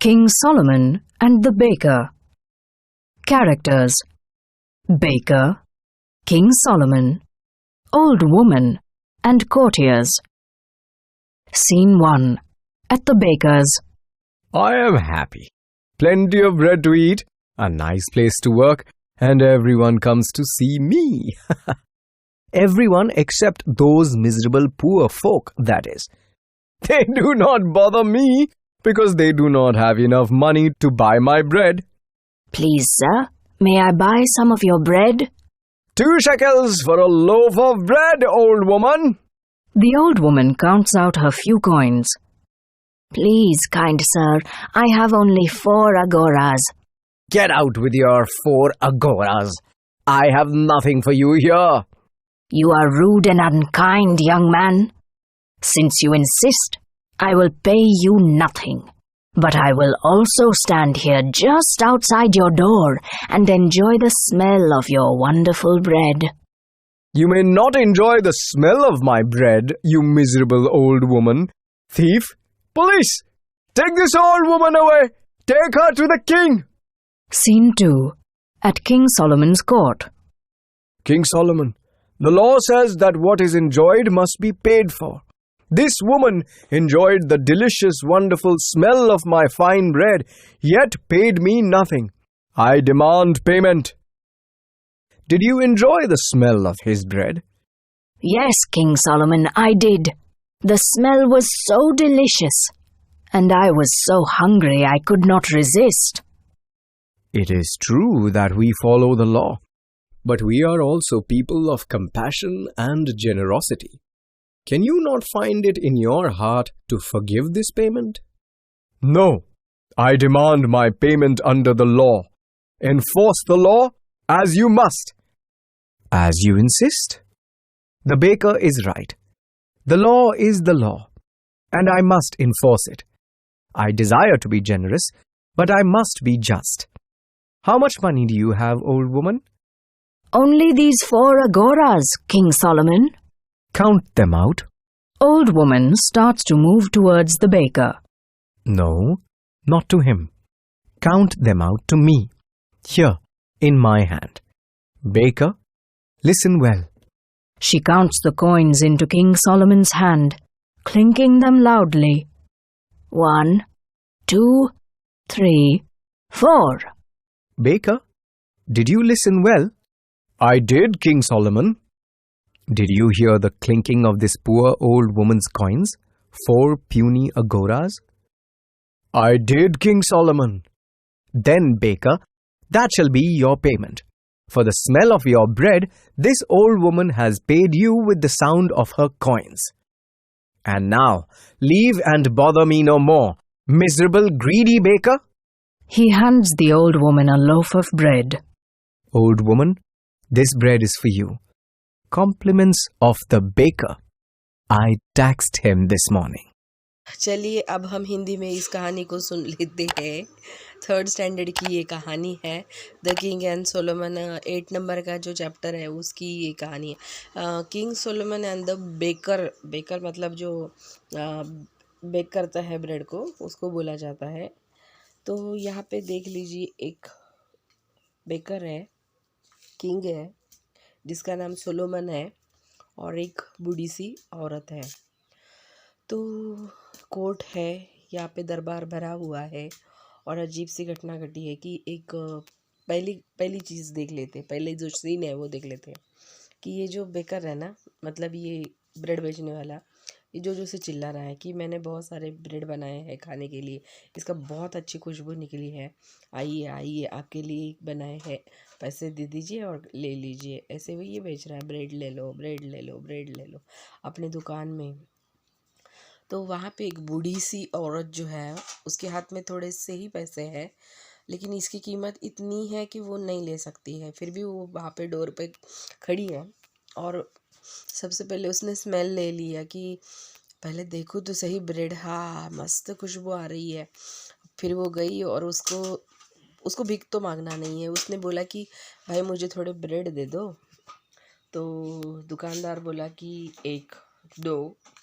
King Solomon and the Baker. Characters: Baker, King Solomon, Old Woman, and Courtiers. Scene 1. At the baker's. I am happy. Plenty of bread to eat, a nice place to work, and everyone comes to see me. Everyone except those miserable poor folk, that is. They do not bother me because they do not have enough money to buy my bread. Please, sir, may I buy some of your bread? 2 shekels for a loaf of bread, old woman. The old woman counts out her few coins. Please, kind sir, I have only 4 agoras. Get out with your 4 agoras. I have nothing for you here. You are rude and unkind, young man. Since you insist, I will pay you nothing. But I will also stand here just outside your door and enjoy the smell of your wonderful bread. You may not enjoy the smell of my bread, you miserable old woman. Thief! Police! Take this old woman away! Take her to the king! Scene 2. At King Solomon's court. King Solomon, the law says that what is enjoyed must be paid for. This woman enjoyed the delicious, wonderful smell of my fine bread, yet paid me nothing. I demand payment. Did you enjoy the smell of his bread? Yes, King Solomon, I did. The smell was so delicious, and I was so hungry I could not resist. It is true that we follow the law, but we are also people of compassion and generosity. Can you not find it in your heart to forgive this payment? No, I demand my payment under the law. Enforce the law as you must. As you insist. The baker is right. The law is the law, and I must enforce it. I desire to be generous, but I must be just. How much money do you have, old woman? Only these 4 agoras, King Solomon. Count them out. Old woman starts to move towards the baker. No, not to him. Count them out to me. Here, in my hand. Baker, listen well. She counts the coins into King Solomon's hand, clinking them loudly. 1, 2, 3, 4. Baker, did you listen well? I did, King Solomon. Did you hear the clinking of this poor old woman's coins? 4 puny agoras? I did, King Solomon. Then, baker, that shall be your payment. For the smell of your bread, this old woman has paid you with the sound of her coins. And now, leave and bother me no more, miserable, greedy baker. He hands the old woman a loaf of bread. Old woman, this bread is for you. Compliments of the baker. I taxed him this morning. चलिए अब हम हिंदी में इस कहानी को सुन लेते हैं। 3rd standard की ये कहानी है। The king and Solomon 8 number का जो चैप्टर है उसकी ये कहानी है। King Solomon and the baker. Baker मतलब जो बेक करता है ब्रेड को, उसको बोला जाता है। तो यहाँ पे देख लीजिए, एक बेकर है, किंग है जिसका नाम सोलोमन है, और एक बूढ़ी सी औरत है। तो कोर्ट है, यहाँ पे दरबार भरा हुआ है, और अजीब सी घटना घटी है कि एक पहली चीज़ देख लेते हैं। पहले जो सीन है वो देख लेते हैं कि ये जो बेकर है ना, मतलब ये ब्रेड बेचने वाला, ये जो से चिल्ला रहा है कि मैंने बहुत सारे ब्रेड बनाए हैं खाने के लिए, इसका बहुत अच्छी खुशबू निकली है, आइए आइए आपके लिए बनाए हैं, पैसे दे दीजिए और ले लीजिए। ऐसे वो ये बेच रहा है, ब्रेड ले लो, ब्रेड ले लो, ब्रेड ले लो अपने दुकान में। तो वहाँ पे एक बूढ़ी सी औरत जो है, उसके हाथ में थोड़े से ही पैसे हैं, लेकिन इसकी कीमत इतनी है कि वो नहीं ले सकती है। फिर भी वो वहाँ पे डोर पे खड़ी है, और सबसे पहले उसने स्मेल ले लिया कि पहले देखो तो सही ब्रेड, हाँ मस्त खुशबू आ रही है। फिर वो गई और उसको भीख तो मांगना नहीं है, उसने बोला कि भाई मुझे थोड़े ब्रेड दे दो। तो दुकानदार बोला कि 1, 2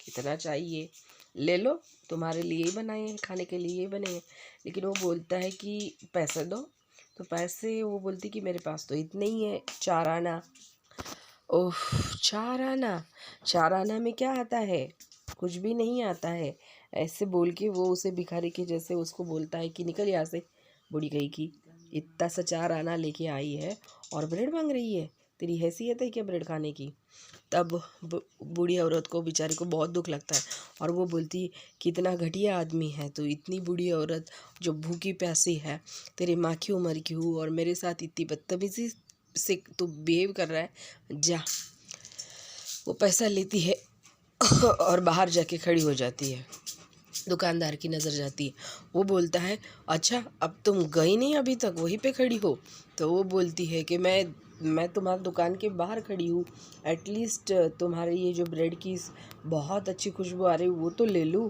कितना चाहिए? ले लो, तुम्हारे लिए ही बनाए हैं, खाने के लिए ही बने हैं। लेकिन वो बोलता है कि पैसे दो। तो पैसे वो बोलती कि मेरे पास तो इतने ही है, 4 आना। ओह, 4 आना, 4 आना में क्या आता है? कुछ भी नहीं आता है। ऐसे बोल के वो उसे भिखारी के जैसे उसको बोलता है कि निकल यहाँ से, बूढ़ी गई की। इतना सा 4 आना लेके आई है और ब्रेड मांग रही है। तेरी हैसियत है क्या ब्रेड खाने की? तब बूढ़ी औरत को, बेचारी को बहुत दुख लगता है और वो बोलती कितना घटिया आदमी है तो, इतनी बूढ़ी औरत जो भूखी प्यासी है, तेरी माँ की उम्र की हूँ और मेरे साथ इतनी बदतमीजी से तू बिहेव कर रहा है, जा। वो पैसा लेती है और बाहर जाके खड़ी हो जाती है। दुकानदार की नज़र जाती है। वो बोलता है अच्छा, अब तुम गई नहीं अभी तक, वहीं पे खड़ी हो? तो वो बोलती है कि मैं तुम्हारी दुकान के बाहर खड़ी हूँ, एटलीस्ट तुम्हारे ये जो ब्रेड की बहुत अच्छी खुशबू आ रही है वो तो ले लूँ,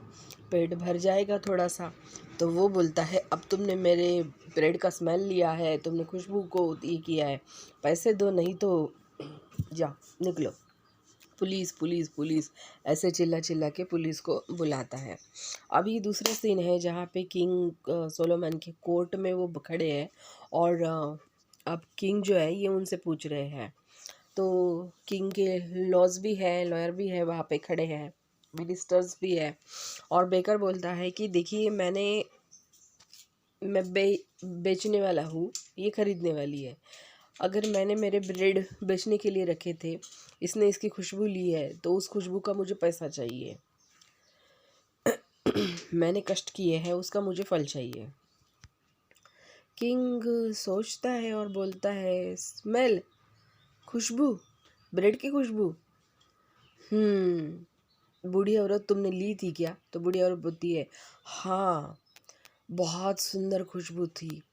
पेट भर जाएगा थोड़ा सा। तो वो बोलता है अब तुमने मेरे ब्रेड का स्मेल लिया है, तुमने खुशबू को ये किया है, पैसे दो नहीं तो जा, निकलो। पुलिस पुलिस पुलिस ऐसे चिल्ला चिल्ला के पुलिस को बुलाता है। अभी दूसरा सीन है जहाँ पे किंग सोलोमन के कोर्ट में वो खड़े हैं और अब किंग जो है ये उनसे पूछ रहे हैं। तो किंग के लॉज भी है, लॉयर भी है, वहाँ पे खड़े हैं, मिनिस्टर्स भी है। और बेकर बोलता है कि देखिए मैं बेचने वाला हूँ, ये खरीदने वाली है। अगर मैंने मेरे ब्रेड बेचने के लिए रखे थे, इसने इसकी खुशबू ली है तो उस खुशबू का मुझे पैसा चाहिए। मैंने कष्ट किए हैं, उसका मुझे फल चाहिए। किंग सोचता है और बोलता है स्मेल, खुशबू, ब्रेड की खुशबू। बूढ़ी औरत तुमने ली थी क्या? तो बूढ़ी औरत बोलती है हाँ, बहुत सुंदर खुशबू थी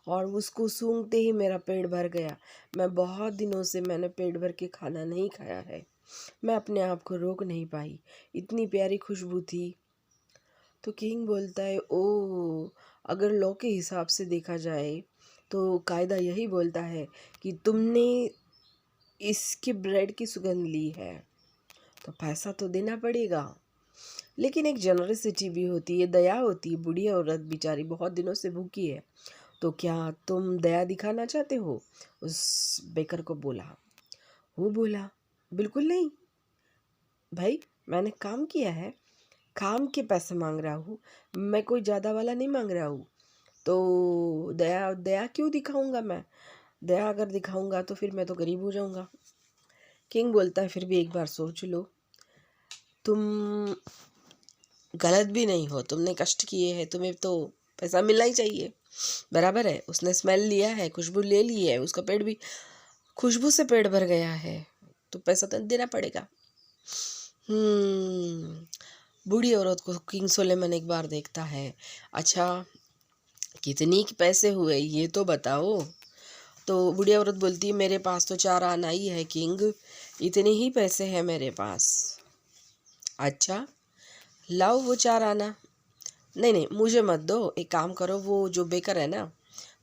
और उसको सूंघते ही मेरा पेट भर गया। मैं बहुत दिनों से मैंने पेट भर के खाना नहीं खाया है, मैं अपने आप को रोक नहीं पाई, इतनी प्यारी खुशबू थी। तो किंग बोलता है ओ, अगर लॉ के हिसाब से देखा जाए तो कायदा यही बोलता है कि तुमने इसके ब्रेड की सुगंध ली है तो पैसा तो देना पड़ेगा। लेकिन एक जनरसिटी भी होती है, दया होती है। बूढ़ी औरत बेचारी बहुत दिनों से भूखी है, तो क्या तुम दया दिखाना चाहते हो? उस बेकर को बोला। वो बोला बिल्कुल नहीं भाई, मैंने काम किया है, काम के पैसे मांग रहा हूँ, मैं कोई ज़्यादा वाला नहीं मांग रहा हूँ। तो दया दया क्यों दिखाऊंगा मैं? दया अगर दिखाऊंगा तो फिर मैं तो गरीब हो जाऊंगा। किंग बोलता है फिर भी एक बार सोच लो, तुम गलत भी नहीं हो, तुमने कष्ट किए हैं, तुम्हें तो पैसा मिलना ही चाहिए, बराबर है। उसने स्मेल लिया है, खुशबू ले ली है, उसका पेट भी खुशबू से पेट भर गया है, तो पैसा तो देना पड़ेगा। बूढ़ी औरत को किंग सोलोमन एक बार देखता है। अच्छा, कितनी पैसे हुए ये तो बताओ। तो बूढ़ी औरत बोलती है मेरे पास तो 4 आना ही है किंग, इतने ही पैसे हैं मेरे पास। अच्छा, लाओ वो 4 आना। नहीं नहीं, मुझे मत दो, एक काम करो, वो जो बेकर है ना,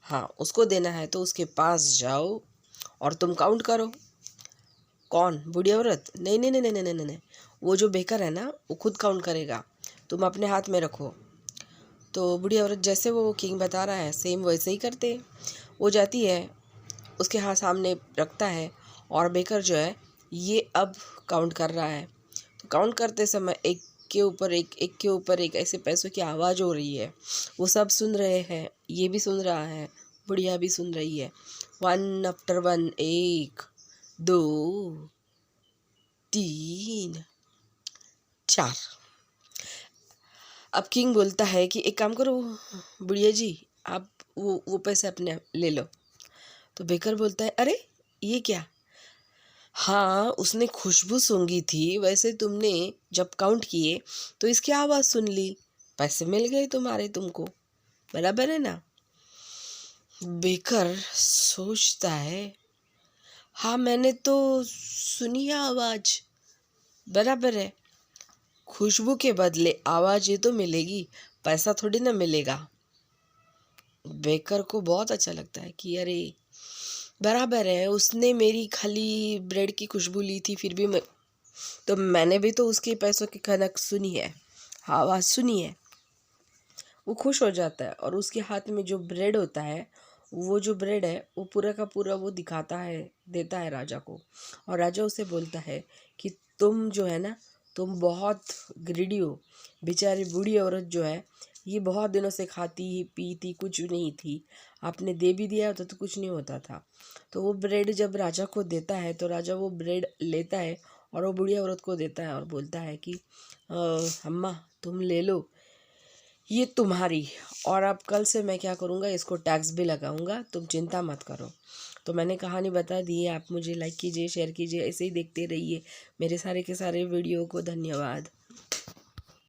हाँ उसको देना है तो उसके पास जाओ और तुम काउंट करो। कौन? बूढ़ी औरत? नहीं नहीं नहीं नहीं नहीं नहीं नहीं, वो जो बेकर है ना वो खुद काउंट करेगा, तुम अपने हाथ में रखो। तो बूढ़ी औरत जैसे वो किंग बता रहा है सेम वैसे ही करते। वो जाती है, उसके हाथ सामने रखता है और बेकर जो है ये अब काउंट कर रहा है। तो काउंट करते समय एक के ऊपर एक, एक के ऊपर एक ऐसे पैसों की आवाज़ हो रही है। वो सब सुन रहे हैं, ये भी सुन रहा है, बुढ़िया भी सुन रही है। 1 आफ्टर 1, 1 2 3 4। अब किंग बोलता है कि एक काम करो बुढ़िया जी, आप वो पैसे अपने ले लो। तो बेकर बोलता है अरे ये क्या? हाँ, उसने खुशबू सूंघी थी, वैसे तुमने जब काउंट किए तो इसकी आवाज़ सुन ली, पैसे मिल गए तुम्हारे, तुमको, बराबर है ना? बेकर सोचता है हाँ मैंने तो सुनी है आवाज़, बराबर है, खुशबू के बदले आवाज़ ये तो मिलेगी, पैसा थोड़ी ना मिलेगा। बेकर को बहुत अच्छा लगता है कि अरे बराबर है, उसने मेरी खाली ब्रेड की खुशबू ली थी, फिर भी मैंने भी तो उसके पैसों की खनक सुनी है, आवाज़ सुनी है। वो खुश हो जाता है और उसके हाथ में जो ब्रेड होता है, वो जो ब्रेड है वो पूरा का पूरा वो दिखाता है, देता है राजा को। और राजा उसे बोलता है कि तुम जो है ना, तुम बहुत ग्रीडी हो। बेचारी बूढ़ी औरत जो है, ये बहुत दिनों से खाती ही पीती कुछ नहीं थी, आपने दे भी दिया होता तो कुछ नहीं होता था। तो वो ब्रेड जब राजा को देता है तो राजा वो ब्रेड लेता है और वो बूढ़ी औरत को देता है और बोलता है कि अम्मा तुम ले लो, ये तुम्हारी। और अब कल से मैं क्या करूँगा, इसको टैक्स भी लगाऊंगा, तुम चिंता मत करो। तो मैंने कहानी बता दी है, आप मुझे लाइक कीजिए, शेयर कीजिए, ऐसे ही देखते रहिए मेरे सारे के सारे वीडियो को। धन्यवाद।